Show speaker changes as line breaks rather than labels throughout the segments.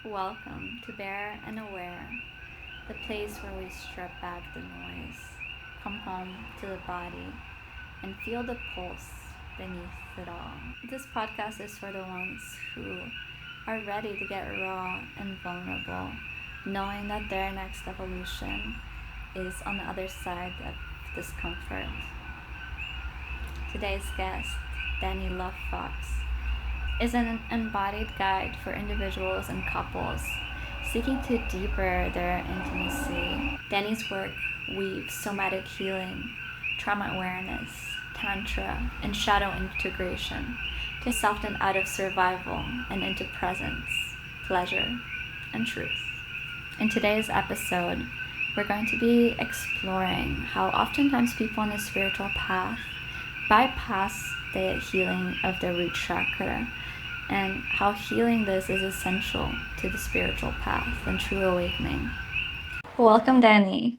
Welcome to Bare and Aware, the place where we strip back the noise, come home to the body, and feel the pulse beneath it all. This podcast is for the ones who are ready to get raw and vulnerable, knowing that their next evolution is on the other side of discomfort. Today's guest, Danni Lovefox, is an embodied guide for individuals and couples seeking to deeper their intimacy. Danni's work weaves somatic healing, trauma awareness, Tantra, and shadow integration to soften out of survival and into presence, pleasure, and truth. In today's episode, we're going to be exploring how oftentimes people on the spiritual path bypass the healing of their root chakra and how healing this is essential to the spiritual path and true awakening. Welcome, Danni.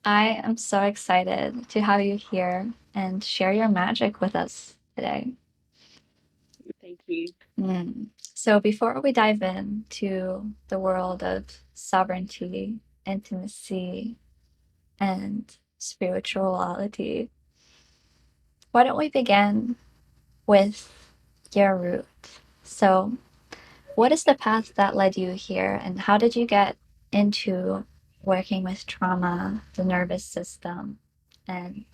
I am so excited to have you here and share your magic with us today.
Thank you.
So, before we dive into the world of sovereignty, intimacy, and spirituality, why don't we begin with your root? So, what is the path that led you here, and how did you get into working with trauma, the nervous system, and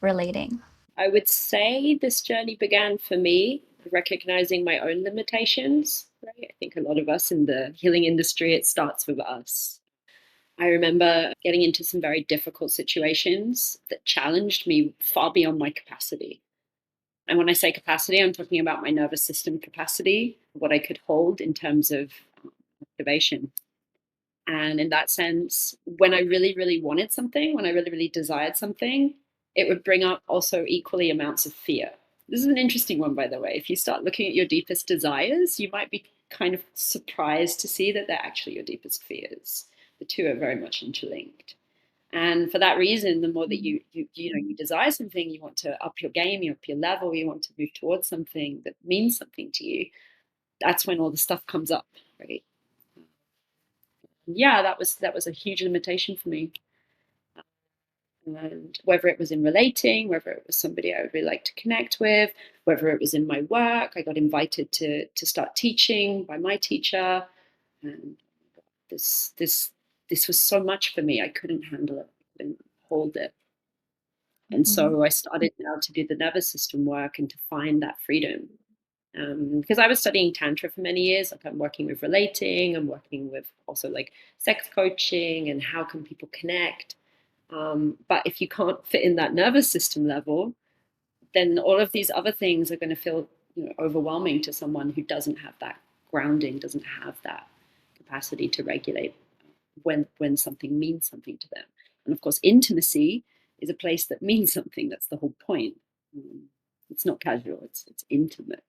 relating?
I would say this journey began for me recognizing my own limitations, right? I think a lot of us in the healing industry, it starts with us. I remember getting into some very difficult situations that challenged me far beyond my capacity. And when I say capacity, I'm talking about my nervous system capacity, what I could hold in terms of activation. And in that sense, when I really, really wanted something, when I really, really desired something, it would bring up also equally amounts of fear. This is an interesting one, by the way. If you start looking at your deepest desires, you might be kind of surprised to see that they're actually your deepest fears. The two are very much interlinked. And for that reason, the more that you desire something, you want to up your game, you up your level, you want to move towards something that means something to you. That's when all the stuff comes up, right? Yeah, that was a huge limitation for me. And whether it was in relating, whether it was somebody I would really like to connect with, whether it was in my work, I got invited to start teaching by my teacher, and this was so much for me. I couldn't handle it, I couldn't hold it, and so I started now to do the nervous system work and to find that freedom. Because I was studying Tantra for many years, like I'm working with relating, I'm working with also like sex coaching and how can people connect. But if you can't fit in that nervous system level, then all of these other things are going to feel overwhelming to someone who doesn't have that grounding, doesn't have that capacity to regulate when something means something to them. And of course, intimacy is a place that means something. That's the whole point. It's not casual, it's intimate.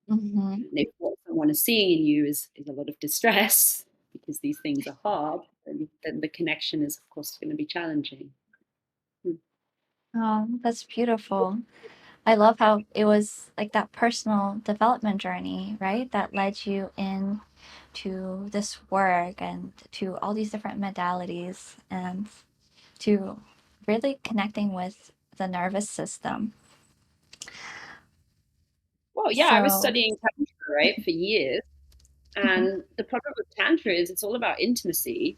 Mm-hmm.
And if what someone is seeing in you is a lot of distress because these things are hard, then the connection is, of course, going to be challenging.
Oh, that's beautiful. I love how it was like that personal development journey, right? That led you in to this work and to all these different modalities and to really connecting with the nervous system.
Well, yeah, I was
So,
studying Tantra, right, for years.
mhm,
And the problem with Tantra is it's all about intimacy,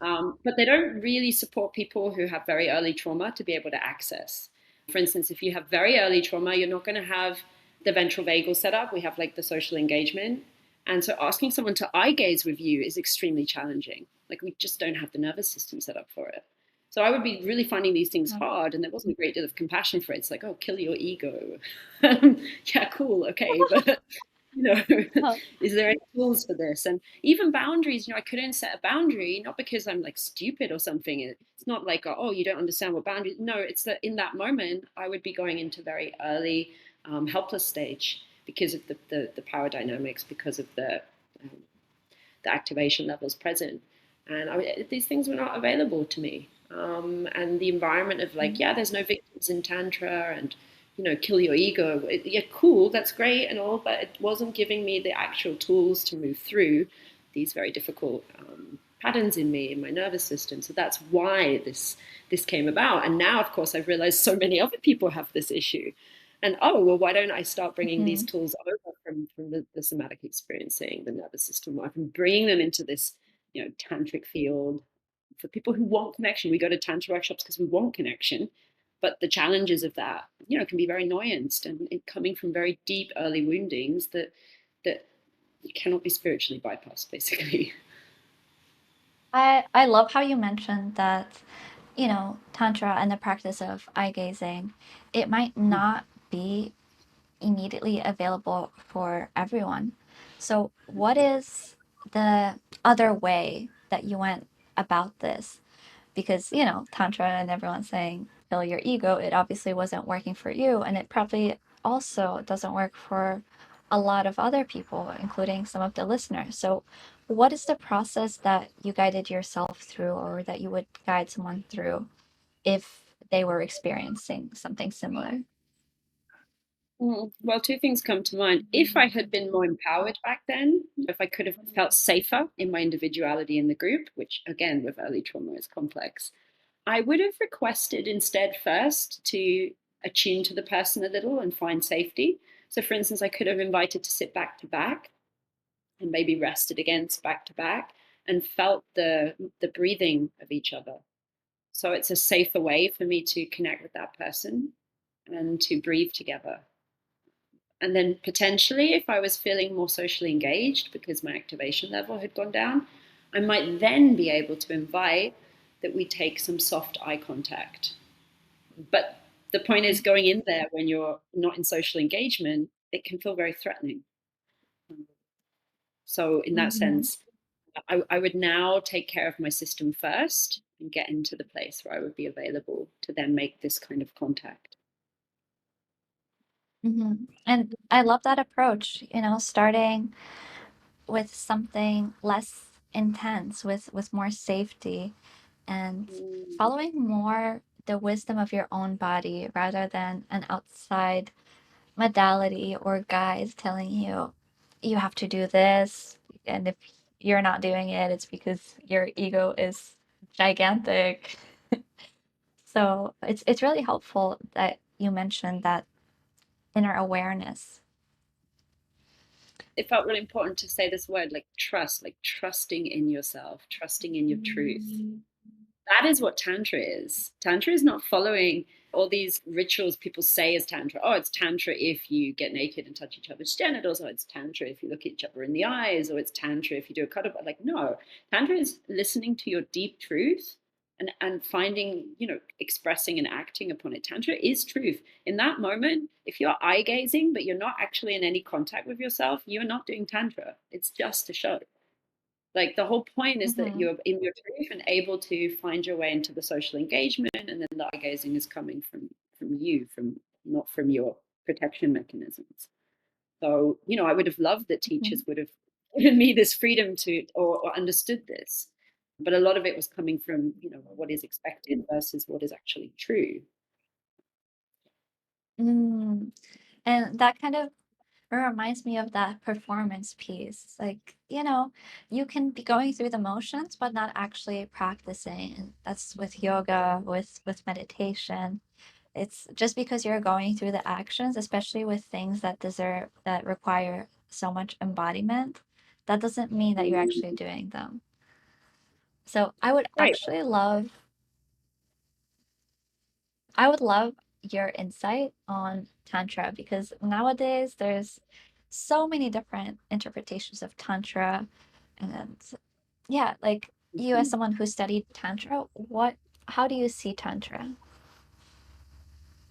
but they don't really support people who have very early trauma to be able to access. For instance, if you have very early trauma, you're not going to have the ventral vagal set up. We have like the social engagement. And so asking someone to eye gaze with you is extremely challenging. Like we just don't have the nervous system set up for it. So I would be really finding these things hard, and there wasn't a great deal of compassion for it. It's like, oh, kill your ego. Yeah, cool, okay, but you know,
oh,
is there any tools for this? And even boundaries, I couldn't set a boundary, not because I'm like stupid or something. It's not like, oh, you don't understand what boundaries. No, it's that in that moment, I would be going into very early helpless stage because of the power dynamics, because of um, the activation levels present. And these things were not available to me. And the environment of like, yeah, there's no victims in Tantra, and kill your ego. Yeah, cool, that's great and all, but it wasn't giving me the actual tools to move through these very difficult patterns in me, in my nervous system. So that's why this came about. And now, of course, I've realized so many other people have this issue. And oh, well, why don't I start bringing these
Mm-hmm.
tools over from the somatic experiencing, the nervous system work, and bringing them into this, tantric field for people who want connection. We go to tantra workshops because we want connection, but the challenges of that, can be very nuanced and it coming from very deep early woundings that cannot be spiritually bypassed, basically.
I love how you mentioned that, Tantra and the practice of eye gazing, it might not be immediately available for everyone. So, what is the other way that you went about this? Because, Tantra and everyone's saying kill your ego, it obviously wasn't working for you. And it probably also doesn't work for a lot of other people, including some of the listeners. So, what is the process that you guided yourself through, or that you would guide someone through if they were experiencing something similar?
Well, two things come to mind. If I had been more empowered back then, if I could have felt safer in my individuality in the group, which again with early trauma is complex, I would have requested instead first to attune to the person a little and find safety. So, for instance, I could have invited to sit back to back and maybe rested against back to back and felt the breathing of each other. So it's a safer way for me to connect with that person and to breathe together. And then potentially, if I was feeling more socially engaged because my activation level had gone down, I might then be able to invite that we take some soft eye contact. But the point is, going in there when you're not in social engagement, it can feel very threatening. So, in that
Mm-hmm.
sense, I would now take care of my system first and get into the place where I would be available to then make this kind of contact.
Mm-hmm. And I love that approach, starting with something less intense, with more safety, and
Mm,
following more the wisdom of your own body rather than an outside modality or guide telling you you have to do this, and if you're not doing it, it's because your ego is gigantic. So it's really helpful that you mentioned that inner awareness.
it felt really important to say this word, like trust, like trusting in yourself, trusting in your truth. That is what Tantra is. Tantra is not following all these rituals people say is Tantra. Oh, it's Tantra if you get naked and touch each other's genitals. Or it's Tantra if you look at each other in the eyes. Or it's Tantra if you do a cuddle. But like, no, Tantra is listening to your deep truth and finding, expressing and acting upon it. Tantra is truth. In that moment, if you're eye gazing, but you're not actually in any contact with yourself, you're not doing Tantra. It's just a show. Like the whole point is that
Mm-hmm.
you're in your truth and able to find your way into the social engagement, and then the eye gazing is coming from you, from not from your protection mechanisms. So, I would have loved that
Mm-hmm.
teachers would have given me this freedom to or understood this. But a lot of it was coming from, what is expected versus what is actually true.
Mm. And that kind of reminds me of that performance piece. Like, you can be going through the motions, but not actually practicing. And that's with yoga, with meditation. It's just because you're going through the actions, especially with things that require so much embodiment, that doesn't mean that you're actually doing them. So
Right.
I would love your insight on Tantra, because nowadays there's so many different interpretations of Tantra. And yeah, like you as someone who studied Tantra, how do you see Tantra?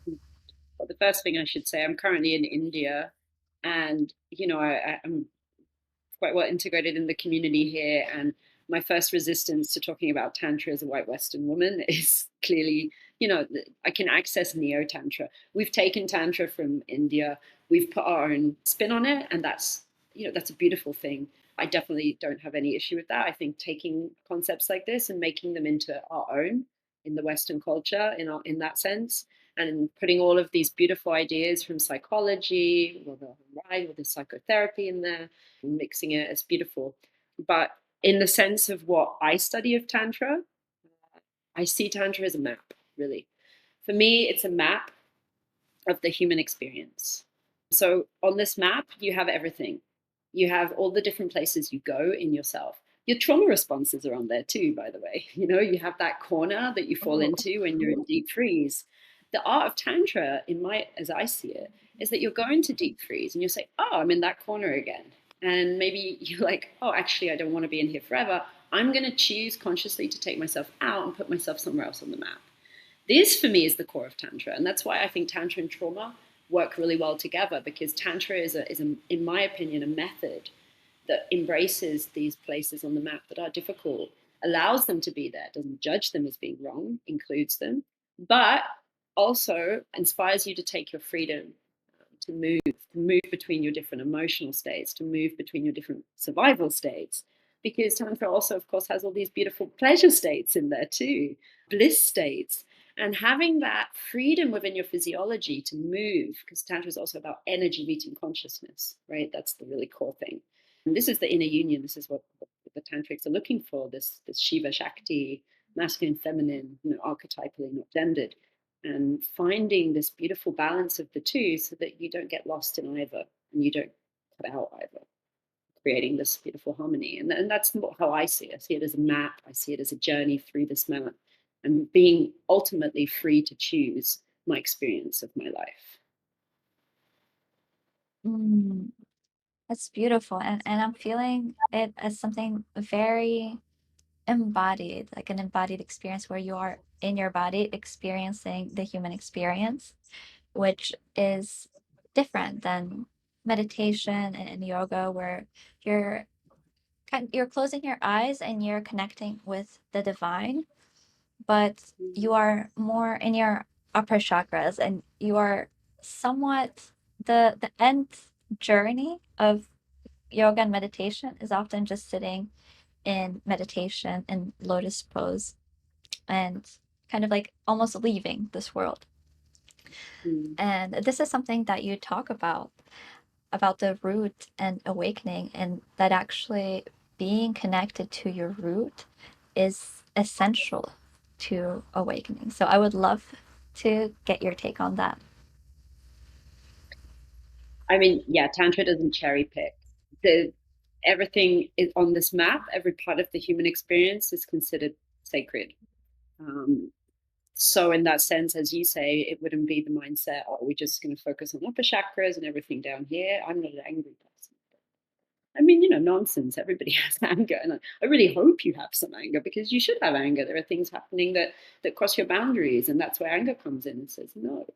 Well, the first thing I should say, I'm currently in India, and I'm quite well integrated in the community here. And my first resistance to talking about Tantra as a white Western woman is clearly, I can access Neo Tantra. We've taken Tantra from India, we've put our own spin on it, and that's a beautiful thing. I definitely don't have any issue with that. I think taking concepts like this and making them into our own in the Western culture, in that sense, and putting all of these beautiful ideas from psychology, with the psychotherapy in there, and mixing it. It's beautiful. But in the sense of what I study of Tantra, I see Tantra as a map, really. For me, it's a map of the human experience. So on this map, you have everything. You have all the different places you go in yourself. Your trauma responses are on there too, by the way. You have that corner that you fall
Oh.
into when you're in deep freeze. The art of Tantra, as I see it, is that you'll go into deep freeze and you'll say, oh, I'm in that corner again. And maybe you're like, oh, actually, I don't want to be in here forever. I'm going to choose consciously to take myself out and put myself somewhere else on the map. This, for me, is the core of Tantra. And that's why I think Tantra and trauma work really well together, because Tantra is, in my opinion, a method that embraces these places on the map that are difficult, allows them to be there, doesn't judge them as being wrong, includes them, but also inspires you to take your freedom to move between your different emotional states, to move between your different survival states. Because Tantra also, of course, has all these beautiful pleasure states in there too, bliss states. And having that freedom within your physiology to move, because Tantra is also about energy meeting consciousness, right? That's the really core thing. And this is the inner union. This is what the tantrics are looking for, this Shiva Shakti, masculine, feminine, archetypally, not gendered, and finding this beautiful balance of the two so that you don't get lost in either and you don't cut out either, creating this beautiful harmony. And that's how I see it. I see it as a map. I see it as a journey through this map and being ultimately free to choose my experience of my life.
Mm, that's beautiful. And I'm feeling it as something very embodied, like an embodied experience where you are in your body experiencing the human experience, which is different than meditation and yoga, where you're you're closing your eyes and you're connecting with the divine, but you are more in your upper chakras and you are somewhat the end journey of yoga and meditation is often just sitting in meditation and lotus pose and kind of like almost leaving this world.
Mm.
And this is something that you talk about the root and awakening, and that actually being connected to your root is essential to awakening. So I would love to get your take on that.
I mean, yeah, Tantra doesn't cherry pick. The Everything is on this map. Every part of the human experience is considered sacred. Um, so, in that sense, as you say, it wouldn't be the mindset, oh, we're just going to focus on upper chakras and everything down here. I'm not an angry person. I mean, nonsense. Everybody has anger, and I really hope you have some anger, because you should have anger. There are things happening that cross your boundaries, and that's where anger comes in and says no.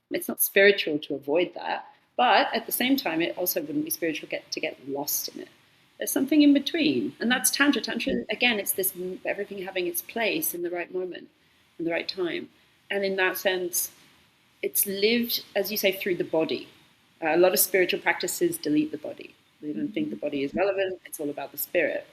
It's not spiritual to avoid that, but at the same time, it also wouldn't be spiritual to get lost in it. There's something in between, and that's Tantra. Tantra, again, it's this everything having its place in the right moment, in the right time, and in that sense, it's lived, as you say, through the body. A lot of spiritual practices delete the body. They don't think the body is relevant. It's all about the spirit.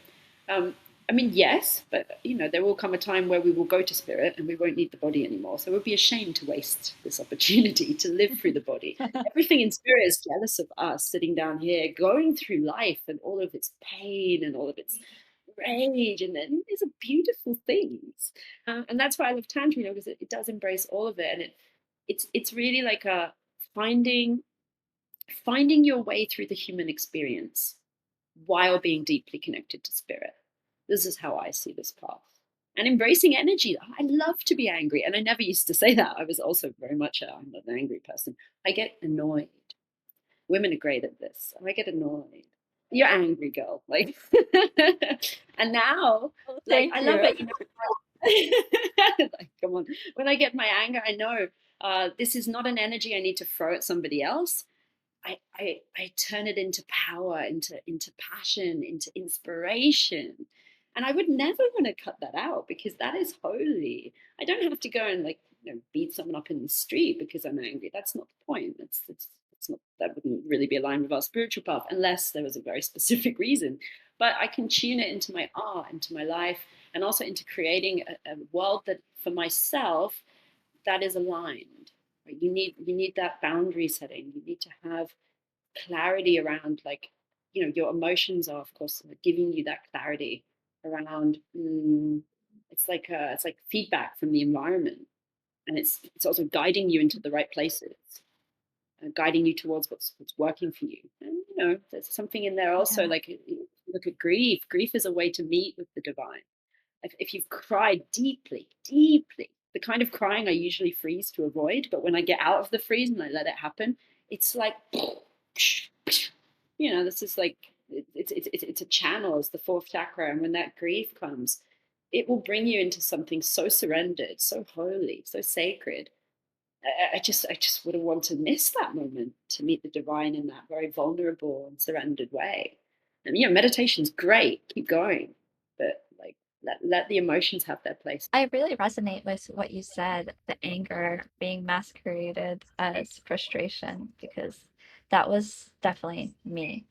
Um, I mean, yes, but there will come a time where we will go to spirit and we won't need the body anymore. So it would be a shame to waste this opportunity to live through the body. Everything in spirit is jealous of us sitting down here, going through life and all of its pain and all of its rage, and then these are beautiful things. And that's why I love Tantra, because it does embrace all of it, and it's really like a finding your way through the human experience while being deeply connected to spirit. This is how I see this path. And embracing energy. I love to be angry. And I never used to say that. I was also very much I'm not an angry person. I get annoyed. Women are great at this. I get annoyed. You're angry, girl. Like, and now,
Oh,
like,
thank
I love
you.
it. Like, come on. When I get my anger, I know this is not an energy I need to throw at somebody else. I turn it into power, into passion, into inspiration. And I would never want to cut that out, because that is holy. I don't have to go and beat someone up in the street because I'm angry. That's not the point. It's not, that wouldn't really be aligned with our spiritual path unless there was a very specific reason. But I can tune it into my art, into my life, and also into creating a world that for myself that is aligned. Right? You need that boundary setting. You need to have clarity around, like, your emotions are, of course, giving you that clarity around. It's like feedback from the environment, and it's also guiding you into the right places, guiding you towards what's working for you. And there's something in there also.
Yeah.
Like, look at grief. Grief is a way to meet with the divine. If you've cried deeply, deeply, the kind of crying I usually freeze to avoid, but when I get out of the freeze and I let it happen, it's like, this is like, it's a channel, it's the fourth chakra, and when that grief comes, it will bring you into something so surrendered, so holy, so sacred. I just wouldn't want to miss that moment to meet the divine in that very vulnerable and surrendered way. And meditation's great, keep going, but like, let the emotions have their place.
I really resonate with what you said, the anger being masqueraded as frustration, because that was definitely me.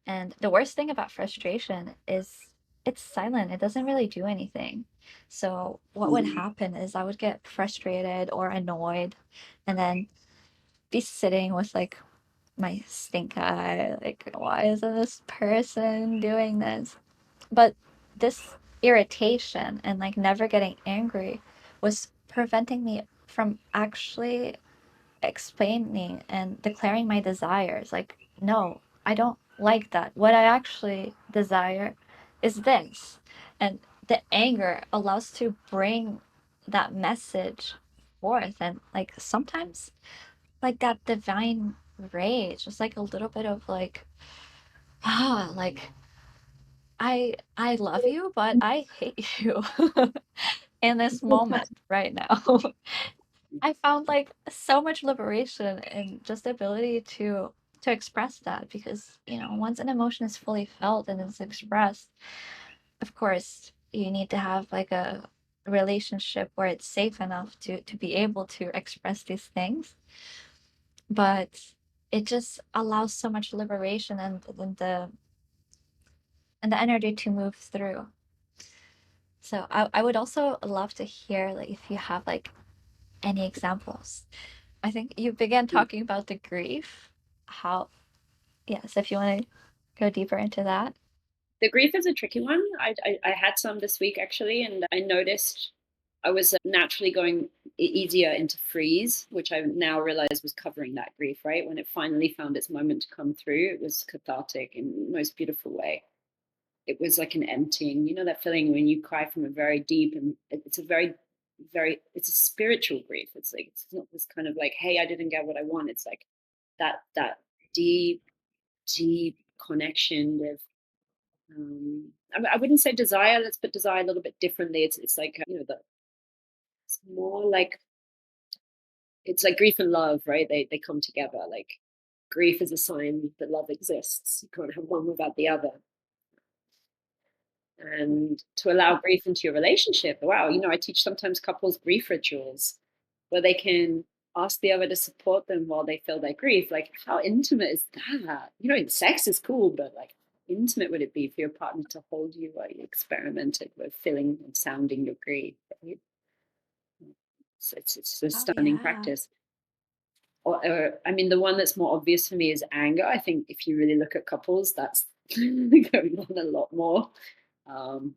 And the worst thing about frustration is it's silent, it doesn't really do anything. So, what would
Mm.
happen is I would get frustrated or annoyed and then be sitting with like my stink eye, like, why isn't this person doing this? But this irritation and like never getting angry was preventing me from actually explaining and declaring my desires. Like, no, I don't like that. What I actually desire is this. And the anger allows to bring that message forth. And like sometimes, like that divine rage, just like a little bit of like, like I love you, but I hate you in this moment right now. I found like so much liberation in just the ability to express that because, once an emotion is fully felt and is expressed, of course, you need to have like a relationship where it's safe enough to be able to express these things. But it just allows so much liberation and the energy to move through. So I would also love to hear like if you have like any examples. I think you began talking about the grief. How, yes, if you want to go deeper into that.
The grief is a tricky one. I had some this week actually, and I noticed I was naturally going easier into freeze, which I now realize was covering that grief. Right when it finally found its moment to come through, it was cathartic in the most beautiful way. It was like an emptying. That feeling when you cry from a very deep, and it's a very, very, it's a spiritual grief. It's like, it's not this kind of like, hey, I didn't get what I want. It's like that deep, deep connection with. I wouldn't say desire. Let's put desire a little bit differently. It's like, it's more like, it's like grief and love, right? They come together. Like, grief is a sign that love exists. You can't have one without the other. And to allow grief into your relationship, wow, I teach sometimes couples grief rituals where they can ask the other to support them while they feel their grief. Like, how intimate is that? Sex is cool, but like, intimate would it be for your partner to hold you while you experimented with feeling and sounding your grief? Right? It's a
Oh
stunning
yeah.
practice. Or I mean, the one that's more obvious for me is anger. I think if you really look at couples, that's going on a lot more. Um,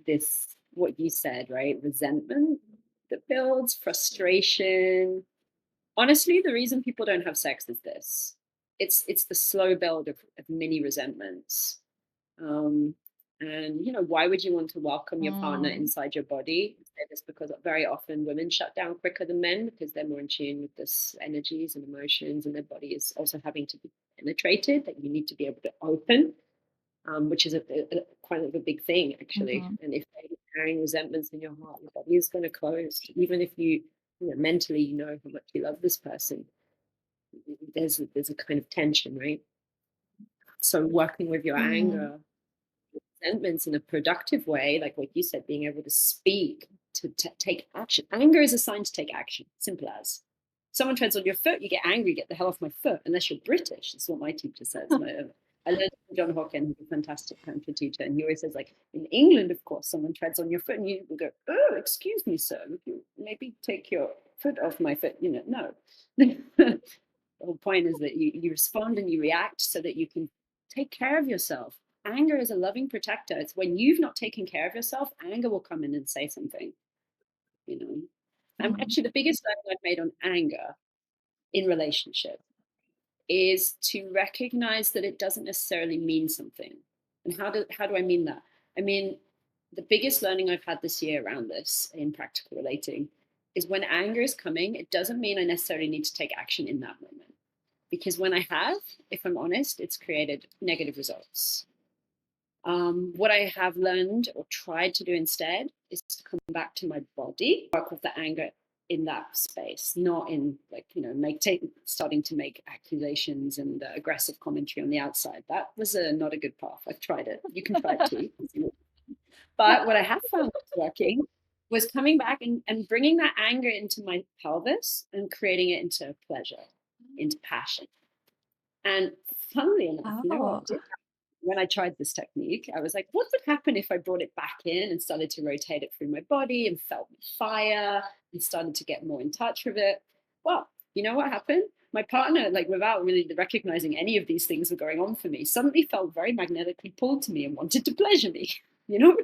this, what you said, right? Resentment that builds, frustration. Honestly, the reason people don't have sex is this. It's the slow build of mini resentments. Um, and why would you want to welcome your partner
Mm.
inside your body? It's because very often women shut down quicker than men because they're more in tune with this energies and emotions, and their body is also having to be penetrated. That you need to be able to open, which is quite a big thing actually.
Mm-hmm.
And if you're carrying resentments in your heart, your body is going to close. Even if mentally how much you love this person, there's a kind of tension, right? So working with your
Mm.
anger, resentments in a productive way, like what you said, being able to speak, to take action. Anger is a sign to take action. Simple as. Someone treads on your foot, you get angry, get the hell off my foot, unless you're British. That's what my teacher says. I learned from John Hawken, who's a fantastic Tantra teacher, and he always says, like, in England, of course, someone treads on your foot, and you will go, oh, excuse me, sir, would you maybe take your foot off my foot. No. The whole point is that you respond and you react so that you can take care of yourself. Anger is a loving protector. It's when you've not taken care of yourself, anger will come in and say something, you know. And
Mm.
actually, the biggest learning I've made on anger in relationship is to recognize that it doesn't necessarily mean something. And how do I mean that? I mean, the biggest learning I've had this year around this in practical relating is when anger is coming, it doesn't mean I necessarily need to take action in that moment. Because when I have, if I'm honest, it's created negative results. What I have learned or tried to do instead is to come back to my body, work with the anger in that space, not in starting to make accusations and aggressive commentary on the outside. That was not a good path. I've tried it. You can try it too. But what I have found was working was coming back and bringing that anger into my pelvis and creating it into pleasure, into passion. And funnily enough, you know
Oh.
what did when I tried this technique, I was like, what would happen if I brought it back in and started to rotate it through my body and felt the fire and started to get more in touch with it? Well, you know what happened? My partner, like without really recognizing any of these things were going on for me, suddenly felt very magnetically pulled to me and wanted to pleasure me, you know?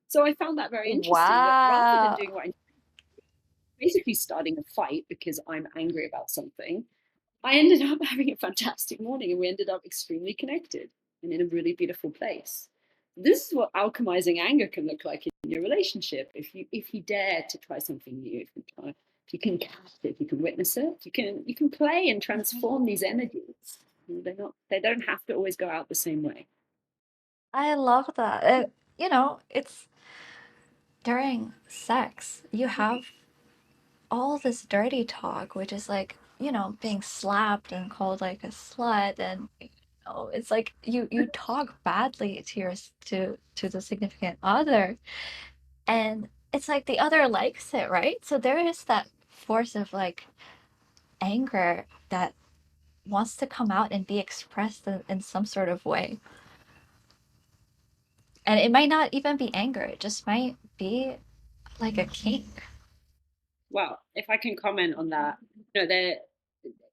So I found that very interesting that rather than doing
Wow.
what I'm basically starting a fight because I'm angry about something, I ended up having a fantastic morning and we ended up extremely connected and in a really beautiful place. This is what alchemizing anger can look like in your relationship. If you dare to try something new, if you can catch it, if you can witness it, you can play and transform these energies. They don't have to always go out the same way.
I love that. It's during sex, you have all this dirty talk, which is like, being slapped and called like a slut, and it's like you talk badly to to the significant other, and it's like the other likes it, right? So there is that force of like anger that wants to come out and be expressed in some sort of way. And it might not even be anger, it just might be like a kink.
Well, if I can comment on that, there,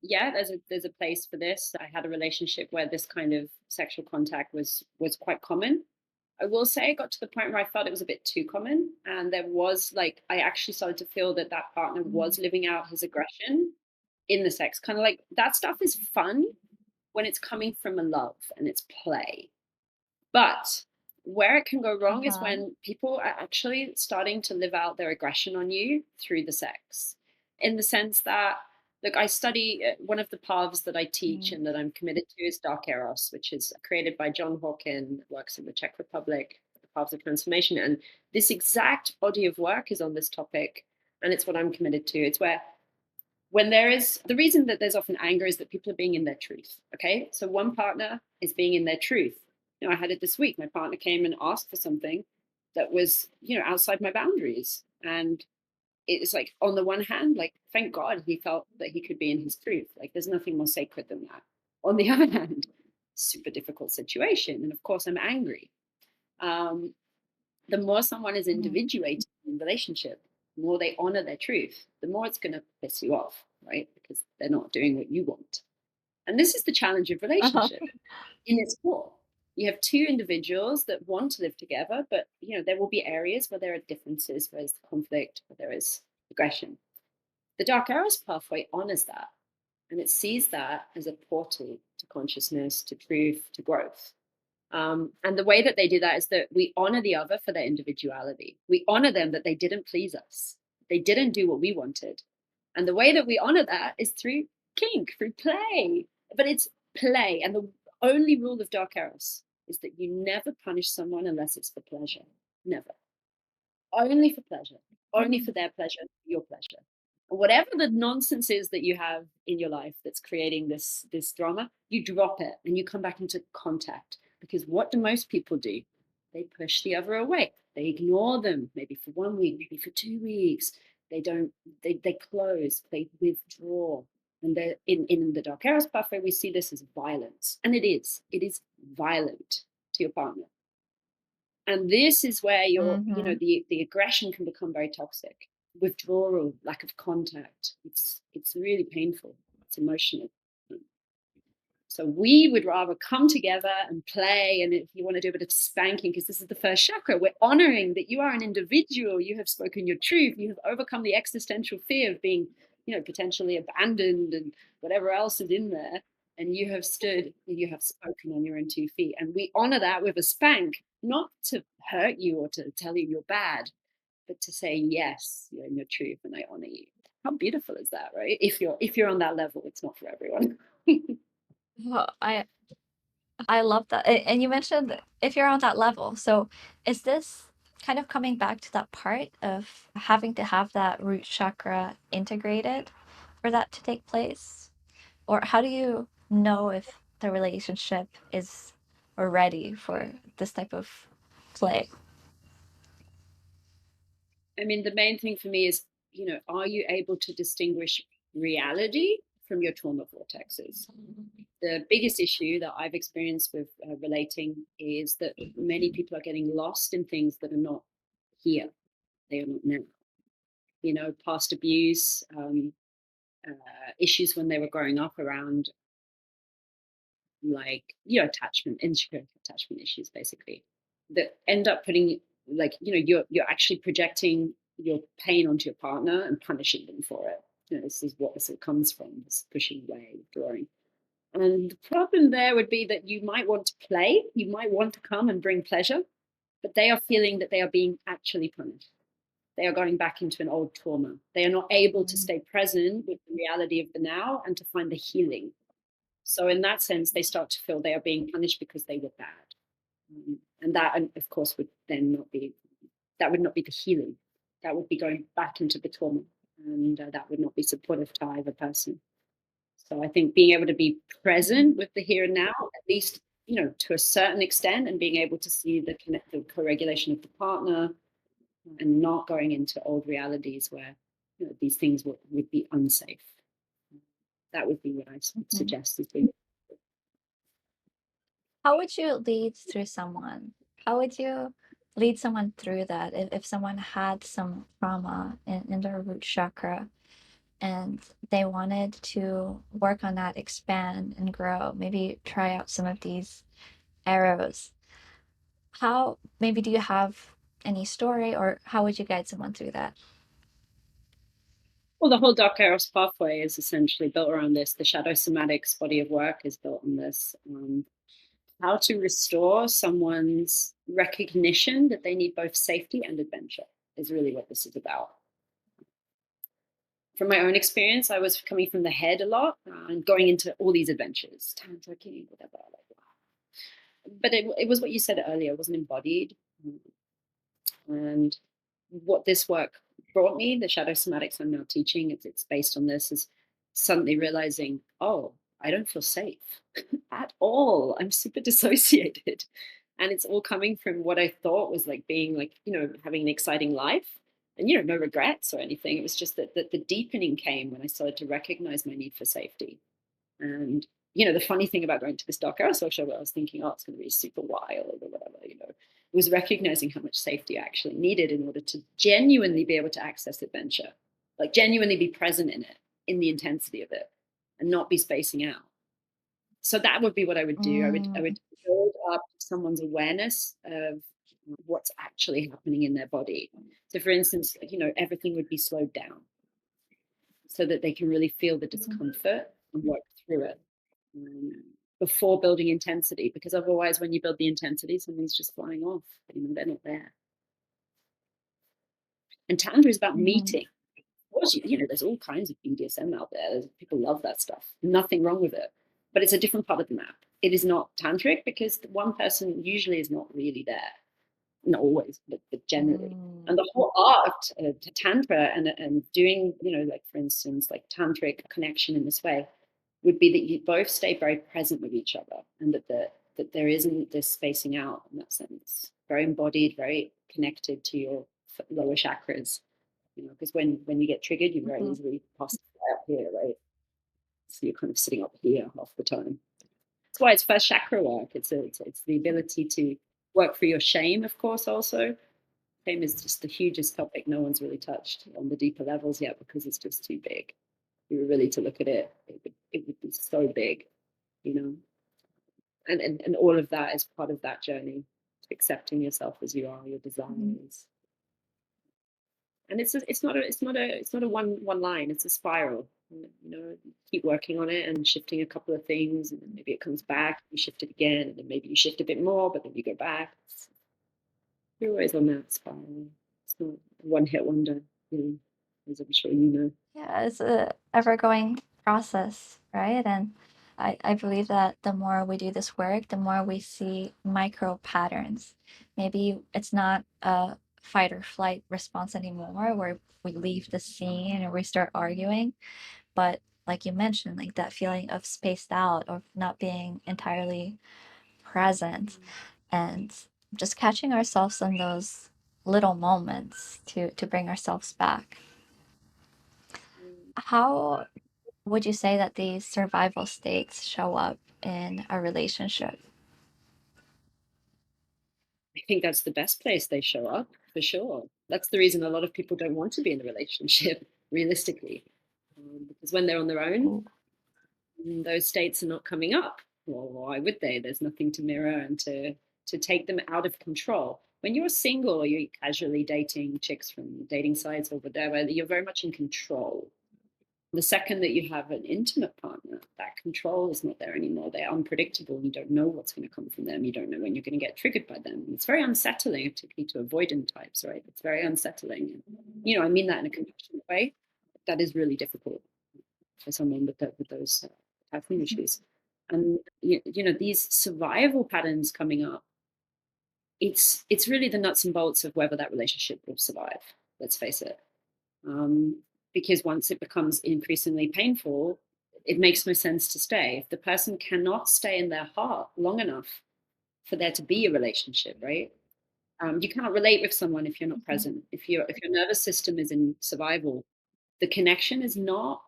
yeah, there's a place for this. I had a relationship where this kind of sexual contact was quite common. I will say it got to the point where I felt it was a bit too common, and there was like I actually started to feel that that partner was living out his aggression in the sex. Kind of like that stuff is fun when it's coming from a love and it's play. But where it can go wrong is
Uh-huh.
when people are actually starting to live out their aggression on you through the sex, in the sense that, look, I study one of the paths that I teach
Mm.
and that I'm committed to is Dark Eros, which is created by John Hawken, works in the Czech Republic, the paths of transformation. And this exact body of work is on this topic. And it's what I'm committed to. It's where when there is the reason that there's often anger is that people are being in their truth. Okay. So one partner is being in their truth. I had it this week. My partner came and asked for something that was, outside my boundaries. And it's like, on the one hand, like, thank God he felt that he could be in his truth. Like, there's nothing more sacred than that. On the other hand, super difficult situation. And of course, I'm angry. Um, the more someone is
Mm.
individuated in relationship, the more they honor their truth, the more it's going to piss you off, right? Because they're not doing what you want. And this is the challenge of
Uh-huh.
relationship in its core. You have two individuals that want to live together, but there will be areas where there are differences, where there's conflict, where there is aggression. The Dark Eros pathway honors that, and it sees that as a portal to consciousness, to truth, to growth. And the way that they do that is that we honor the other for their individuality. We honor them that they didn't please us. They didn't do what we wanted. And the way that we honor that is through kink, through play. But it's play. And the only rule of Dark Eros is that you never punish someone unless it's for pleasure. Never. Only for pleasure, only for
Mm.
their pleasure, your pleasure. And whatever the nonsense is that you have in your life that's creating this drama, you drop it and you come back into contact. Because what do most people do? They push the other away. They ignore them, maybe for 1 week, maybe for 2 weeks. They don't, they close, they withdraw. And they're in the Dark Eros pathway, we see this as violence. And it is. It is violent to your partner. And this is where
Mm-hmm.
the aggression can become very toxic. withdrawal, lack of contact. It's really painful. It's emotional. So we would rather come together and play. And if you want to do a bit of spanking, because this is the first chakra, we're honoring that you are an individual. You have spoken your truth. You have overcome the existential fear of being, potentially abandoned and whatever else is in there. And you have stood and you have spoken on your own 2 feet. And we honor that with a spank, not to hurt you or to tell you you're bad, but to say, yes, you're in your truth and I honor you. How beautiful is that, right? If you're on that level, it's not for everyone.
Oh, I love that. And you mentioned if you're on that level. So is this kind of coming back to that part of having to have that root chakra integrated for that to take place? Or how do you know if the relationship is or ready for this type of play?
I mean, the main thing for me is, are you able to distinguish reality from your trauma vortexes? The biggest issue that I've experienced with relating is that many people are getting lost in things that are not here. They are not now. Past abuse, issues when they were growing up around, like, attachment, insecure attachment issues, basically, that end up putting, like, you're actually projecting your pain onto your partner and punishing them for it. This is what this comes from, this pushing away, withdrawing. And the problem there would be that you might want to play, you might want to come and bring pleasure, but they are feeling that they are being actually punished. They are going back into an old trauma. They are not able to stay present with the reality of the now and to find the healing. So in that sense, they start to feel they are being punished because they were bad. And that, and of course, would then not be, that would not be the healing. That would be going back into the trauma. And that would not be supportive to either person. So I think being able to be present with the here and now, at least, to a certain extent, and being able to see the co-regulation of the partner and not going into old realities where, these things would be unsafe. That would be what I suggest as being.
How would you lead through someone? How would you lead someone through that if someone had some trauma in their root chakra and they wanted to work on that, expand and grow, maybe try out some of these arrows? How, maybe do you have any story or how would you guide someone through that?
Well, the whole Dark Eros pathway is essentially built around this. The Shadow Somatics body of work is built on this. How to restore someone's recognition that they need both safety and adventure is really what this is about. From my own experience, I was coming from the head a lot and going into all these adventures, Tantra, kink, whatever. But it was what you said earlier, it wasn't embodied. And what this work brought me, the shadow somatics I'm now teaching, it's based on this, is suddenly realizing, oh, I don't feel safe at all. I'm super dissociated. And it's all coming from what I thought was like being like, having an exciting life and, no regrets or anything. It was just that the deepening came when I started to recognize my need for safety. And, the funny thing about going to this Dark Eros workshop, I was thinking, oh, it's going to be super wild or whatever, was recognizing how much safety I actually needed in order to genuinely be able to access adventure, like genuinely be present in it, in the intensity of it, and not be spacing out. So that would be what I would do. I would build up someone's awareness of what's actually happening in their body. So for instance, everything would be slowed down so that they can really feel the discomfort and work through it before building intensity, because otherwise when you build the intensity, something's just flying off. They're not there. And Tantra is about meeting. Of course, there's all kinds of BDSM out there. People love that stuff. Nothing wrong with it. But it's a different part of the map. It is not tantric because one person usually is not really there. Not always, but generally. And the whole art to Tantra and doing, like, for instance, like tantric connection in this way would be that you both stay very present with each other and that there isn't this spacing out in that sense. Very embodied, very connected to your lower chakras. Because when you get triggered, you very easily pass up here, right? So you're kind of sitting up here half the time. That's why it's first chakra work. It's the ability to work through your shame, of course, also, Shame is just the hugest topic no one's really touched on the deeper levels yet because it's just too big. If you were really to look at it, it would be so big, you know. And all of that is part of that journey, accepting yourself as you are, your
Mhm.
desires. And it's not a one line. It's a spiral. You keep working on it and shifting a couple of things, and then maybe it comes back. You shift it again, and then maybe you shift a bit more, but then you go back. You're always on that spiral. It's not a one-hit wonder, as I'm sure you know.
Yeah, it's a ever-going process, right? And I believe that the more we do this work, the more we see micro patterns. Maybe it's not a fight or flight response anymore where we leave the scene or we start arguing, but like you mentioned, like that feeling of spaced out, of not being entirely present, and just catching ourselves in those little moments to bring ourselves back.
Mm.
How would you say that these survival states show up in a relationship?
I think that's the best place they show up, for sure. That's the reason a lot of people don't want to be in a relationship, realistically. Because when they're on their own,
Ooh.
those states are not coming up. Well, why would they? There's nothing to mirror and to take them out of control. When you're single or you're casually dating chicks from dating sites or whatever, you're very much in control. The second that you have an intimate partner, that control is not there anymore. They're unpredictable. You don't know what's going to come from them. You don't know when you're going to get triggered by them. It's very unsettling, particularly to avoidant types, right? It's very unsettling. I mean that in a compassionate way. That is really difficult for someone with those attachment
Mhm.
issues. And these survival patterns coming up. It's really the nuts and bolts of whether that relationship will survive. Let's face it. Um, because once it becomes increasingly painful, it makes no sense to stay. If the person cannot stay in their heart long enough for there to be a relationship, right? You cannot relate with someone if you're not
Mhm.
present. If your nervous system is in survival, the connection is not.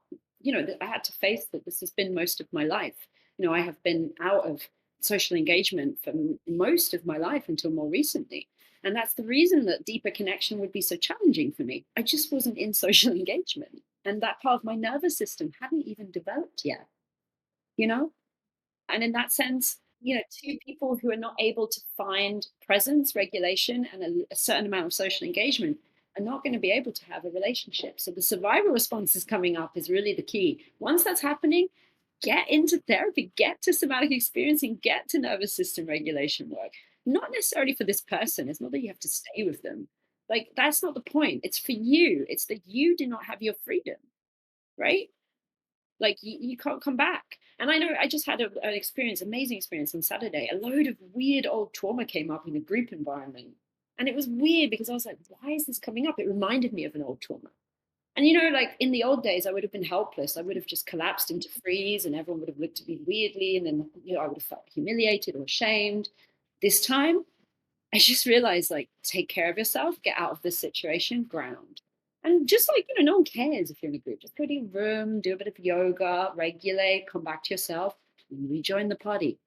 I had to face that. This has been most of my life. I have been out of social engagement for most of my life until more recently. And that's the reason that deeper connection would be so challenging for me. I just wasn't in social engagement. And that part of my nervous system hadn't even developed yet, you know? And in that sense, two people who are not able to find presence, regulation, and a certain amount of social engagement are not going to be able to have a relationship. So the survival response is coming up is really the key. Once that's happening, get into therapy, get to somatic experiencing, get to nervous system regulation work. Not necessarily for this person. It's not that you have to stay with them. Like, that's not the point. It's for you. It's that you do not have your freedom, right? Like you can't come back. And I know I just had an experience, amazing experience on Saturday. A load of weird old trauma came up in a group environment. And it was weird because I was like, why is this coming up? It reminded me of an old trauma. And like in the old days, I would have been helpless. I would have just collapsed into freeze and everyone would have looked at me weirdly. And then, I would have felt humiliated or ashamed. This time, I just realized, like, take care of yourself, get out of this situation, ground. And just like, no one cares if you're in a group. Just go to your room, do a bit of yoga, regulate, come back to yourself, and rejoin the party.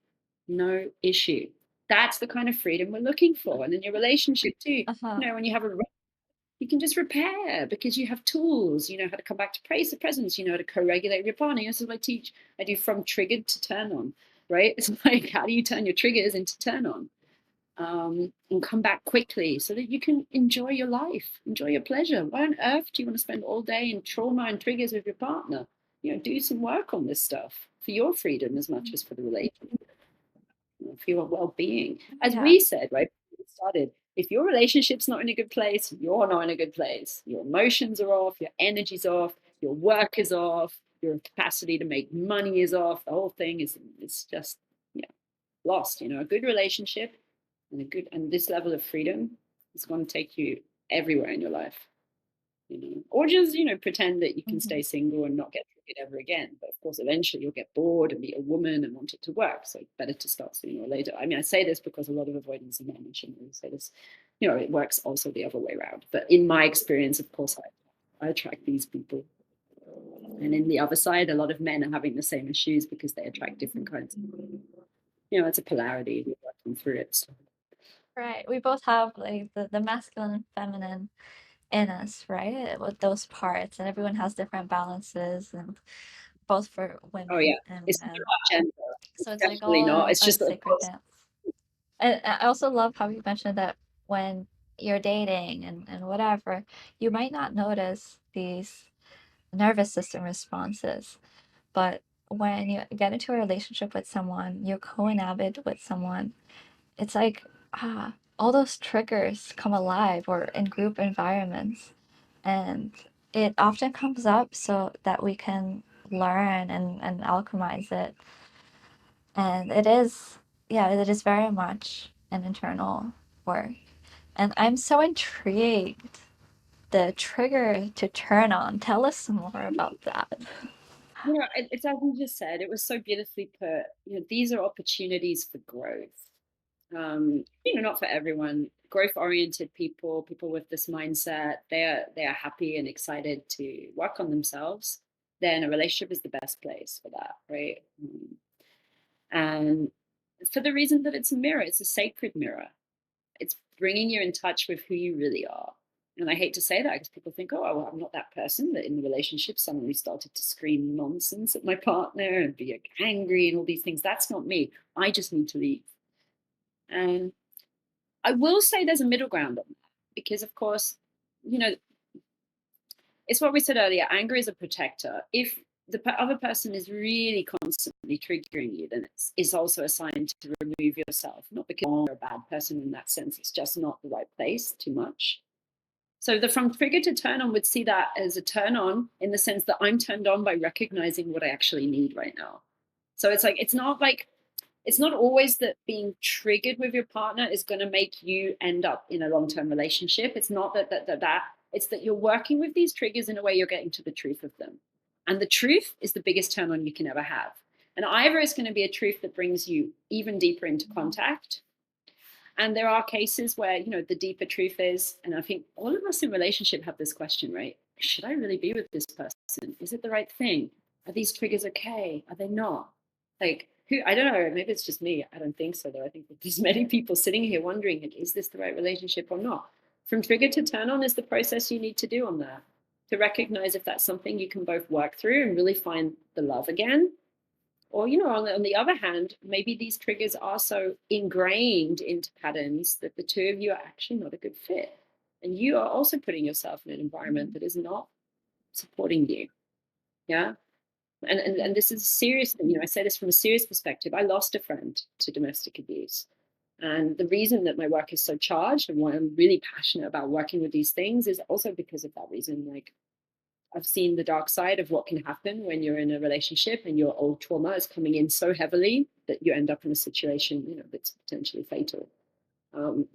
No issue. That's the kind of freedom we're looking for. And in your relationship too,
Uh-huh.
when you have you can just repair because you have tools. You know how to come back to praise the presence. You know how to co-regulate with your partner. This is what I teach. I do from triggered to turn on, right? It's like, how do you turn your triggers into turn on? And come back quickly so that you can enjoy your life, enjoy your pleasure. Why on earth do you want to spend all day in trauma and triggers with your partner? Do some work on this stuff for your freedom as much as for the relationship, for your well-being. As
Yeah.
we said, right, before we started, if your relationship's not in a good place, you're not in a good place. Your emotions are off, your energy's off, your work is off, your capacity to make money is off. The whole thing is just lost. A good relationship and this level of freedom is going to take you everywhere in your life. Or just pretend that you can
Mhm.
stay single and not get triggered ever again. But of course, eventually you'll get bored and be a woman and want it to work. So better to start sooner or later. I mean, I say this because a lot of avoidance and men shouldn't say this. It works also the other way around. But in my experience, of course, I attract these people. And in the other side, a lot of men are having the same issues because they attract different kinds. It's a polarity. We're working through it. So.
Right. We both have like the masculine and feminine in us, right? With those parts, and everyone has different balances, and both for
Oh yeah,
women and
it's not
men.
about gender.
So
It's
it's like
definitely not.
all
It's
a
just, of
sacred
course,
dance. And I also love how you mentioned that when you're dating and whatever, you might not notice these nervous system responses, but when you get into a relationship with someone, you co-inhabit with someone, it's like, all those triggers come alive or in group environments. And it often comes up so that we can learn and alchemize it. And it is, yeah, it is very much an internal work. And I'm so intrigued. The trigger to turn on. Tell us some more about that.
it's as you just said. It was so beautifully put. These are opportunities for growth. Not for everyone. Growth-oriented people, people with this mindset, they are happy and excited to work on themselves. Then a relationship is the best place for that, right? And for the reason that it's a mirror, it's a sacred mirror. It's bringing you in touch with who you really are. And I hate to say that because people think, oh, well, I'm not that person that in the relationship suddenly started to scream nonsense at my partner and be angry and all these things. That's not me. I just need to leave. And I will say there's a middle ground on that because, of course, you know, it's what we said earlier. Anger is a protector. If the other person is really constantly triggering you, then it's also a sign to remove yourself. Not because you're a bad person in that sense. It's just not the right place too much. So the from trigger to turn on would see that as a turn on in the sense that I'm turned on by recognizing what I actually need right now. So it's not always that being triggered with your partner is going to make you end up in a long-term relationship. It's not that it's that you're working with these triggers in a way you're getting to the truth of them. And the truth is the biggest turn on you can ever have. And either it's going to be a truth that brings you even deeper into contact. And there are cases where, the deeper truth is, and I think all of us in relationship have this question, right? Should I really be with this person? Is it the right thing? Are these triggers okay? Are they not? Like, who, I don't know, maybe it's just me. I don't think so, though. I think that there's many people sitting here wondering, like, is this the right relationship or not? From trigger to turn on is the process you need to do on that to recognize if that's something you can both work through and really find the love again, or, on the other hand, maybe these triggers are so ingrained into patterns that the two of you are actually not a good fit. And you are also putting yourself in an environment that is not supporting you. Yeah. And this is a serious thing. I say this from a serious perspective. I lost a friend to domestic abuse. And the reason that my work is so charged and why I'm really passionate about working with these things is also because of that reason. Like, I've seen the dark side of what can happen when you're in a relationship and your old trauma is coming in so heavily that you end up in a situation, that's potentially fatal.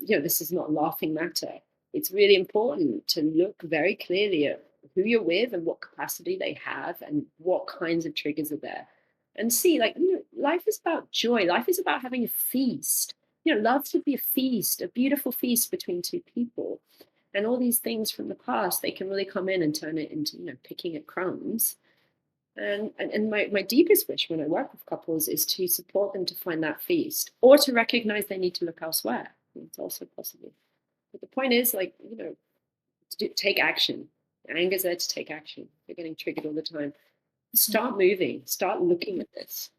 This is not a laughing matter. It's really important to look very clearly at who you're with and what capacity they have and what kinds of triggers are there. And see, like, life is about joy. Life is about having a feast. Love should be a feast, a beautiful feast between two people. And all these things from the past, they can really come in and turn it into, picking at crumbs. And my deepest wish when I work with couples is to support them to find that feast or to recognize they need to look elsewhere. It's also possible. But the point is, like, take action. Anger's there to take action. You're getting triggered all the time. Start moving. Start looking at this.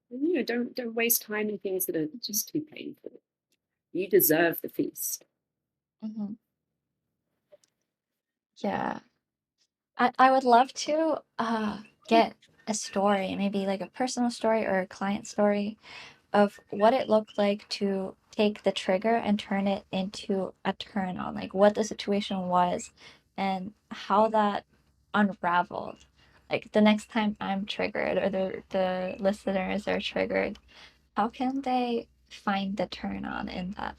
And, don't waste time in things that are just too painful. You deserve the feast.
Mm-hmm. Yeah. I would love to get a story, maybe like a personal story or a client story of what it looked like to take the trigger and turn it into a turn on, like what the situation was and how that unraveled. Like the next time I'm triggered or the listeners are triggered, how can they find the turn on in that?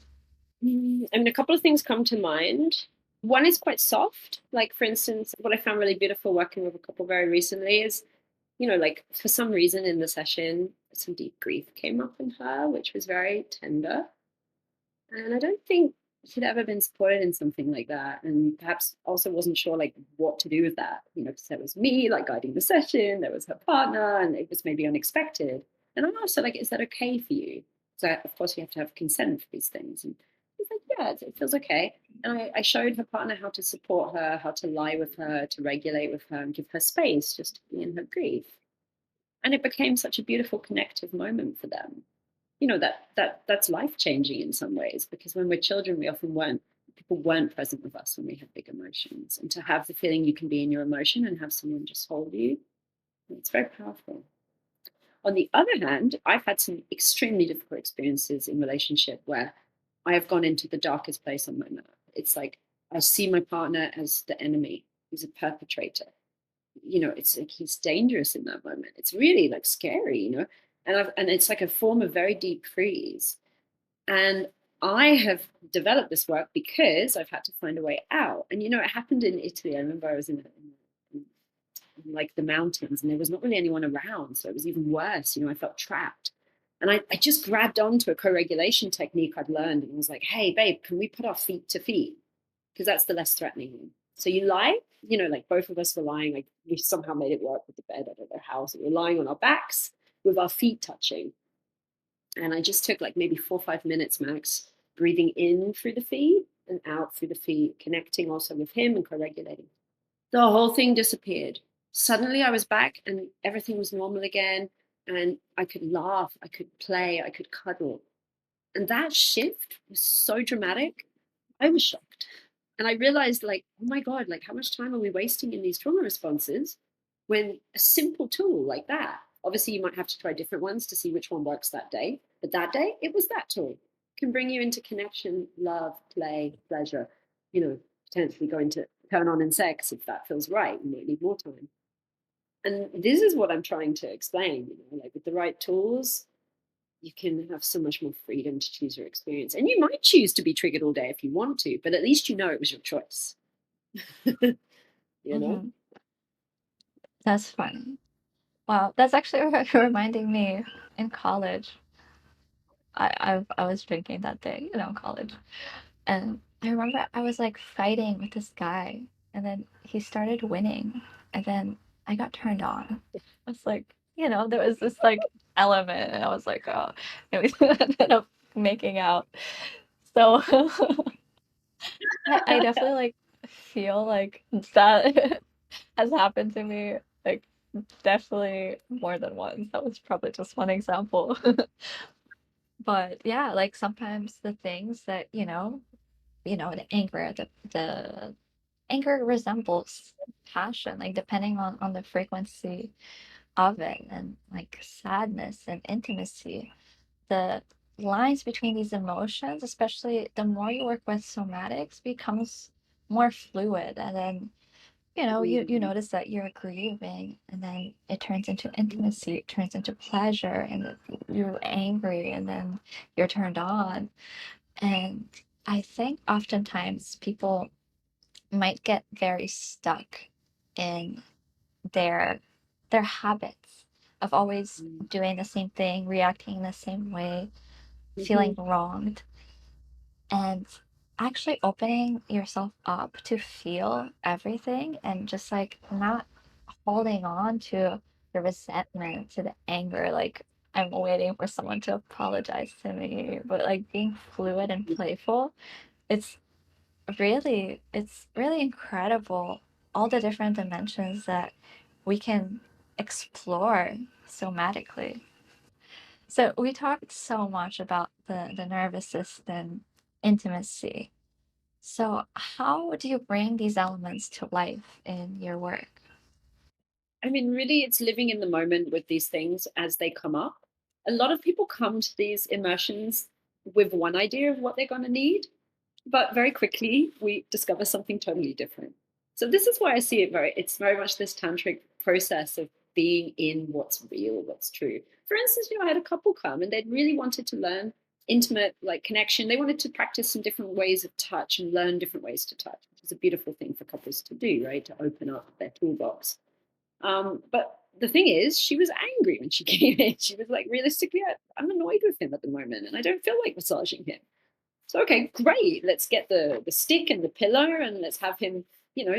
I mean, a couple of things come to mind. One is quite soft. Like, for instance, what I found really beautiful working with a couple very recently is, like for some reason in the session, some deep grief came up in her, which was very tender. And I don't think she'd ever been supported in something like that. And perhaps also wasn't sure like what to do with that. Because there was me like guiding the session, there was her partner, and it was maybe unexpected. And I'm also like, is that okay for you? So of course you have to have consent for these things. And yeah, it feels okay. And I showed her partner how to support her, how to lie with her, to regulate with her, and give her space just to be in her grief. And it became such a beautiful connective moment for them. You know, that's life changing in some ways, because when we're children, we often weren't people weren't present with us when we had big emotions. And to have the feeling you can be in your emotion and have someone just hold you, it's very powerful. On the other hand, I've had some extremely difficult experiences in relationship where I have gone into the darkest place on my map. It's like I see my partner as the enemy. He's a perpetrator. You know, it's like he's dangerous in that moment. It's really like scary, you know. And it's like a form of very deep freeze. And I have developed this work because I've had to find a way out. And you know, it happened in Italy. I remember I was in like the mountains and there was not really anyone around, so it was even worse. You know, I felt trapped. And I just grabbed onto a co-regulation technique I'd learned and was like, hey babe, can we put our feet to feet, because that's the less threatening one. So you lie, you know, like both of us were lying, like we somehow made it work with the bed. I don't know how. So we're lying on our backs with our feet touching. And I just took like maybe 4 or 5 minutes max, breathing in through the feet and out through the feet, connecting also with him and co-regulating. The whole thing disappeared. Suddenly I was back and everything was normal again. And I could laugh, I could play, I could cuddle. And that shift was so dramatic. I was shocked. And I realized, like, oh my God, like, how much time are we wasting in these trauma responses when a simple tool like that, obviously, you might have to try different ones to see which one works that day. But that day, it was that tool. Can bring you into connection, love, play, pleasure, you know, potentially going to turn on in sex if that feels right. You might need more time. And this is what I'm trying to explain, you know, like with the right tools, you can have so much more freedom to choose your experience. And you might choose to be triggered all day if you want to, but at least you know it was your choice. You know?
Mm-hmm. That's fun. Wow, that's actually reminding me in college. I was drinking that day, in college. And I remember I was like fighting with this guy, and then he started winning, and then I got turned on. I was like, there was this like element, and I was like, oh, and we ended up making out. So I definitely like feel like that has happened to me like definitely more than once. That was probably just one example. But yeah, like sometimes the things that, the anger, the anger resembles passion, like depending on the frequency of it, and like sadness and intimacy. The lines between these emotions, especially the more you work with somatics, becomes more fluid. And then, you
Mm,
notice that you're grieving, and then it turns into intimacy, it turns into pleasure, and you're angry, and then you're turned on. And I think oftentimes people might get very stuck in their their habits of always
mm,
doing the same thing, reacting the same way, feeling
mhm,
wronged, and actually opening yourself up to feel everything, and just like not holding on to the resentment, to the anger, like I'm waiting for someone to apologize to me, but like being fluid and playful. It's really incredible, all the different dimensions that we can explore somatically. So we talked so much about the nervous system, intimacy. So how do you bring these elements to life in your work?
I mean, really, it's living in the moment with these things as they come up. A lot of people come to these immersions with one idea of what they're going to need, but very quickly we discover something totally different. So this is why I see it's very much this tantric process of being in what's real, what's true. For instance, I had a couple come and they'd really wanted to learn intimate like connection. They wanted to practice some different ways of touch and learn different ways to touch, which is a beautiful thing for couples to do, right? To open up their toolbox. But the thing is, she was angry when she came in. She was like, realistically, I'm annoyed with him at the moment and I don't feel like massaging him. So, okay, great. Let's get the stick and the pillow and let's have him,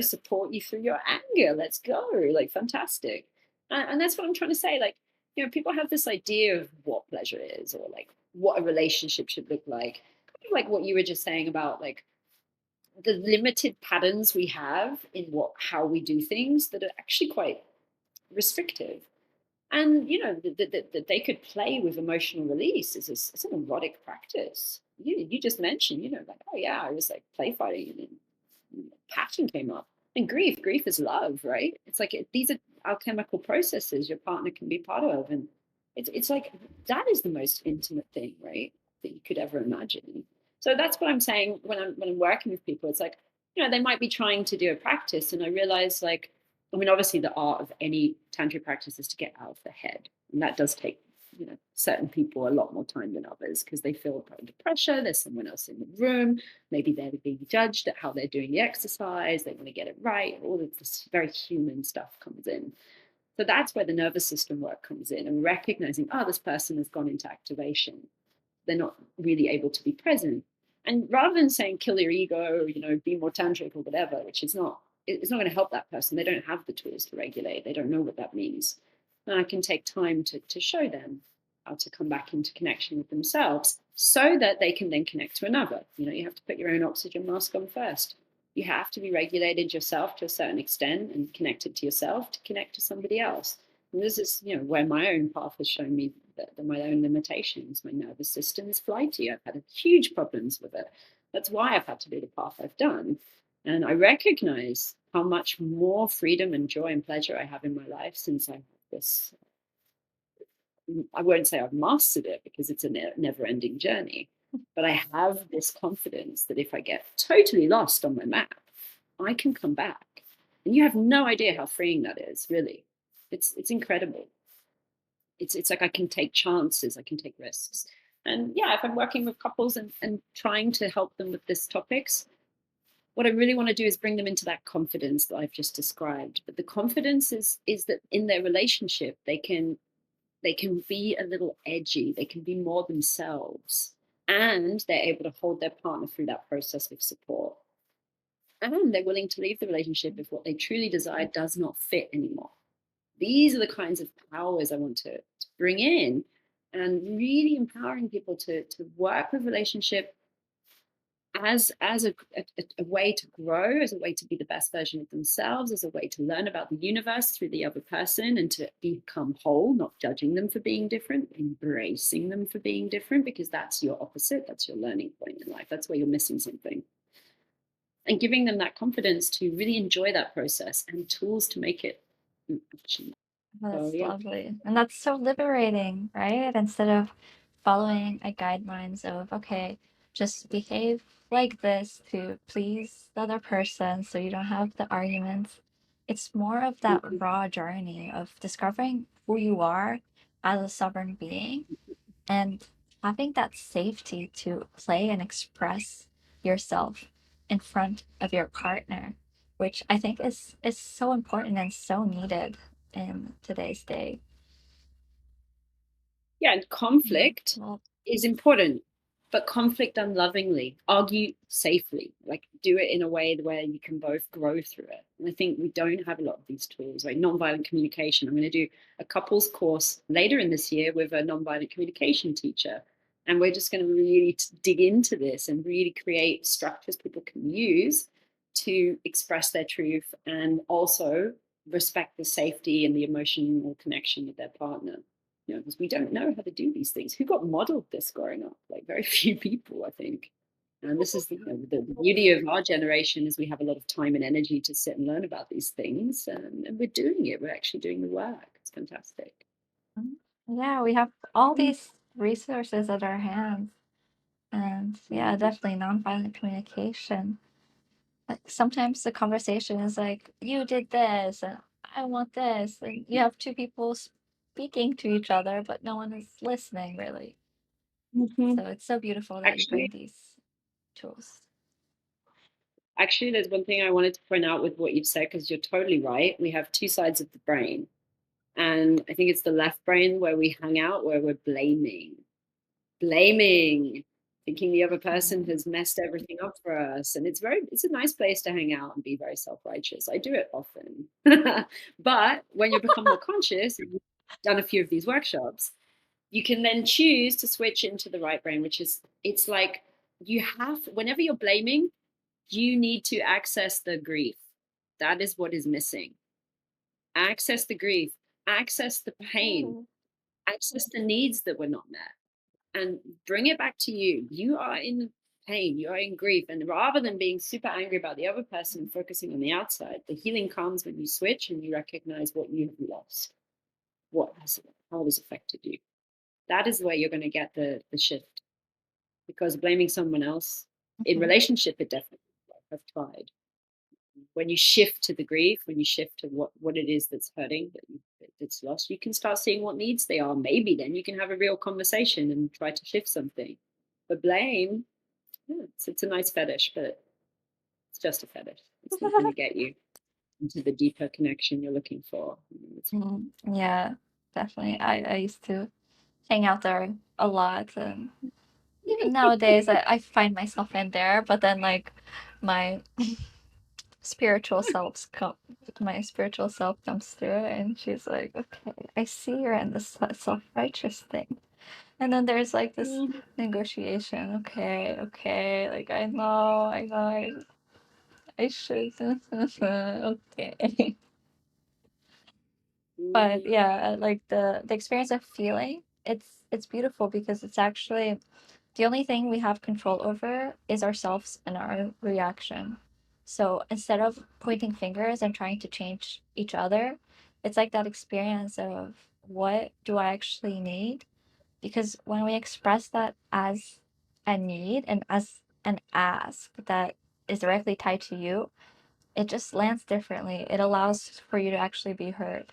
support you through your anger. Let's go. Like, fantastic. And that's what I'm trying to say. Like, people have this idea of what pleasure is or like what a relationship should look like. like what you were just saying about like the limited patterns we have in how we do things that are actually quite restrictive. And that they could play with emotional release is it's an erotic practice. You just mentioned, like, oh yeah, I was like play fighting, and then passion came up. And grief is love, right? It's like these are alchemical processes your partner can be part of, and it's like that is the most intimate thing, right, that you could ever imagine. So that's what I'm saying when I'm working with people. It's like, they might be trying to do a practice, and I realize, like, I mean, obviously the art of any tantric practice is to get out of the head, and that does take certain people a lot more time than others because they feel under pressure. There's someone else in the room. Maybe they're being judged at how they're doing the exercise. They want to get it right. All of this very human stuff comes in. So that's where the nervous system work comes in, and recognizing, oh, this person has gone into activation. They're not really able to be present. And rather than saying kill your ego, be more tantric or whatever, which is not, it's not going to help that person. They don't have the tools to regulate. They don't know what that means. And I can take time to show them how to come back into connection with themselves so that they can then connect to another. You have to put your own oxygen mask on first. You have to be regulated yourself to a certain extent and connected to yourself to connect to somebody else. And this is, where my own path has shown me my own limitations. My nervous system is flighty. I've had huge problems with it. That's why I've had to do the path I've done. And I recognize how much more freedom and joy and pleasure I have in my life since I have this. I won't say I've mastered it because it's a never ending journey, but I have this confidence that if I get totally lost on my map, I can come back. And you have no idea how freeing that is, really. It's incredible. It's like I can take chances, I can take risks. And yeah, if I'm working with couples and trying to help them with these topics, what I really want to do is bring them into that confidence that I've just described. But the confidence is that in their relationship, they can be a little edgy, they can be more themselves, and they're able to hold their partner through that process with support. And they're willing to leave the relationship if what they truly desire does not fit anymore. These are the kinds of powers I want to bring in, and really empowering people to work with relationship as a way to grow, as a way to be the best version of themselves, as a way to learn about the universe through the other person and to become whole, not judging them for being different, embracing them for being different, because that's your opposite. That's your learning point in life. That's where you're missing something. And giving them that confidence to really enjoy that process and tools to make it action. So,
That's
yeah.
lovely. And that's so liberating, right? Instead of following a guidelines of, okay, just behave like this to please the other person so you don't have the arguments. It's more of that raw journey of discovering who you are as a sovereign being and having that safety to play and express yourself in front of your partner, which I think is so important and so needed in today's day.
Yeah, and conflict
Well,
is important, but conflict unlovingly, argue safely, like do it in a way where you can both grow through it. And I think we don't have a lot of these tools, like nonviolent communication. I'm going to do a couples course later in this year with a nonviolent communication teacher. And we're just going to really dig into this and really create structures people can use to express their truth and also respect the safety and the emotional connection with their partner. Because we don't know how to do these things. Who got modeled this growing up? Like very few people, I think. And this is the beauty of our generation is we have a lot of time and energy to sit and learn about these things, and we're doing it. We're actually doing the work. It's fantastic.
yeah, we have all these resources at our hands. And yeah, definitely nonviolent communication. Like sometimes the conversation is like, you did this, and I want this. And you have two people speaking to each other, but no one is listening really.
Mm-hmm.
So it's so beautiful that you bring
Actually,
these tools.
actually, there's one thing I wanted to point out with what you've said because you're totally right. We have two sides of the brain, and I think it's the left brain where we hang out, where we're blaming, thinking the other person
Mm.
has messed everything up for us. And it's a nice place to hang out and be very self-righteous. I do it often. But when you become more conscious and you've done a few of these workshops, you can then choose to switch into the right brain, which is it's like whenever you're blaming, you need to access the grief. That is what is missing. Access the grief, access the pain, access the needs that were not met, and bring it back to you. You are in pain, you are in grief. And rather than being super angry about the other person and focusing on the outside, the healing comes when you switch and you recognize what you have lost, how it has affected you. That is where you're going to get the shift. Because blaming someone else in relationship, it definitely, I've tried. When you shift to the grief, when you shift to what it is that's hurting, that's lost, you can start seeing what needs they are. Maybe then you can have a real conversation and try to shift something. But blame, yeah, it's a nice fetish, but it's just a fetish. It's not going to get you into the deeper connection you're looking for.
Yeah, definitely. I used to hang out there a lot, and even nowadays I find myself in there, but then like my spiritual selves come my spiritual self comes through, and she's like, okay, I see you're in this self-righteous thing. And then there's like this negotiation. Okay, okay, like I should. Okay. But yeah, like the experience of feeling, it's beautiful because it's actually the only thing we have control over is ourselves and our reaction. So instead of pointing fingers and trying to change each other, it's like that experience of what do I actually need? Because when we express that as a need and as an ask that is directly tied to you, it just lands differently. It allows for you to actually be heard.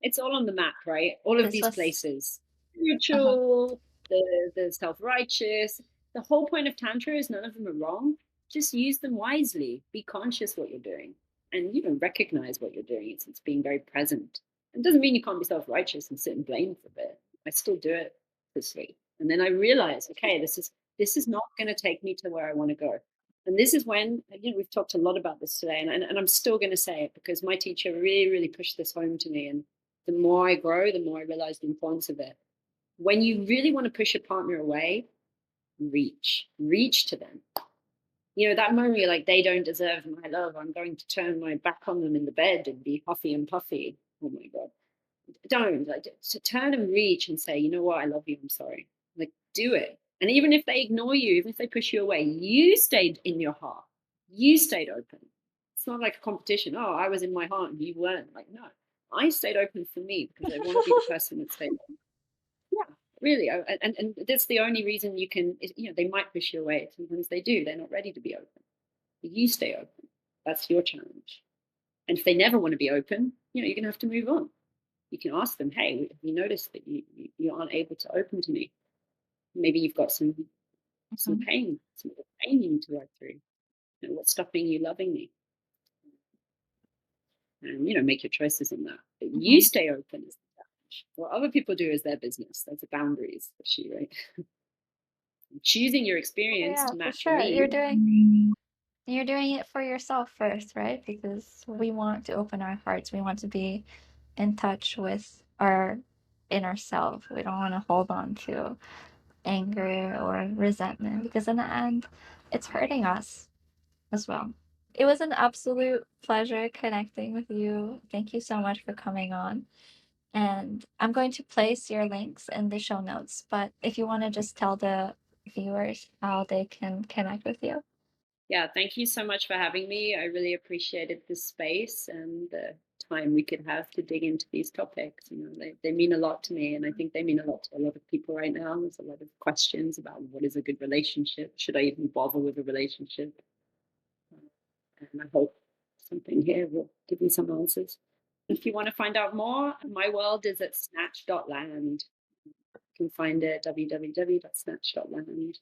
It's all on the map, right? All of
This
these
was,
places,
uh-huh.
spiritual, the self-righteous. The whole point of Tantra is none of them are wrong. Just use them wisely. Be conscious what you're doing, and recognize what you're doing. It's being very present. It doesn't mean you can't be self-righteous and sit and blame for a bit. I still do it to sleep, and then I realize, okay, this is not going to take me to where I want to go. And this is when, we've talked a lot about this today, and I'm still going to say it because my teacher really, really pushed this home to me. And the more I grow, the more I realize the importance of it. When you really want to push your partner away, reach to them. That moment you're like, they don't deserve my love. I'm going to turn my back on them in the bed and be huffy and puffy. Oh my God. Don't. Like, so turn and reach and say, you know what? I love you. I'm sorry. Like, do it. And even if they ignore you, even if they push you away, you stayed in your heart. You stayed open. It's not like a competition. Oh, I was in my heart and you weren't. Like, no, I stayed open for me because I want to be the person that stayed open. Yeah, really. And that's the only reason you can, they might push you away. Sometimes they do. They're not ready to be open. But you stay open. That's your challenge. And if they never want to be open, you're going to have to move on. You can ask them, hey, we noticed that you aren't able to open to me. Maybe you've got some pain, some pain you need to work through. What's stopping you loving me? And make your choices on that. But you stay open is the challenge. What other people do is their business. That's the boundaries issue, right? Choosing your experience
Yeah,
to
for
match your
sure.
needs.
You're doing it for yourself first, right? Because we want to open our hearts. We want to be in touch with our inner self. We don't want to hold on to anger or resentment because in the end, it's hurting us as well. It was an absolute pleasure connecting with you. Thank you so much for coming on. And I'm going to place your links in the show notes, but if you want to just tell the viewers how they can connect with you.
Yeah, thank you so much for having me. I really appreciated this space and the time we could have to dig into these topics. They mean a lot to me, and I think they mean a lot to a lot of people right now. There's a lot of questions about what is a good relationship. Should I even bother with a relationship? And I hope something here will give you some answers. If you want to find out more, my world is at snatch.land. You can find it at www.snatch.land.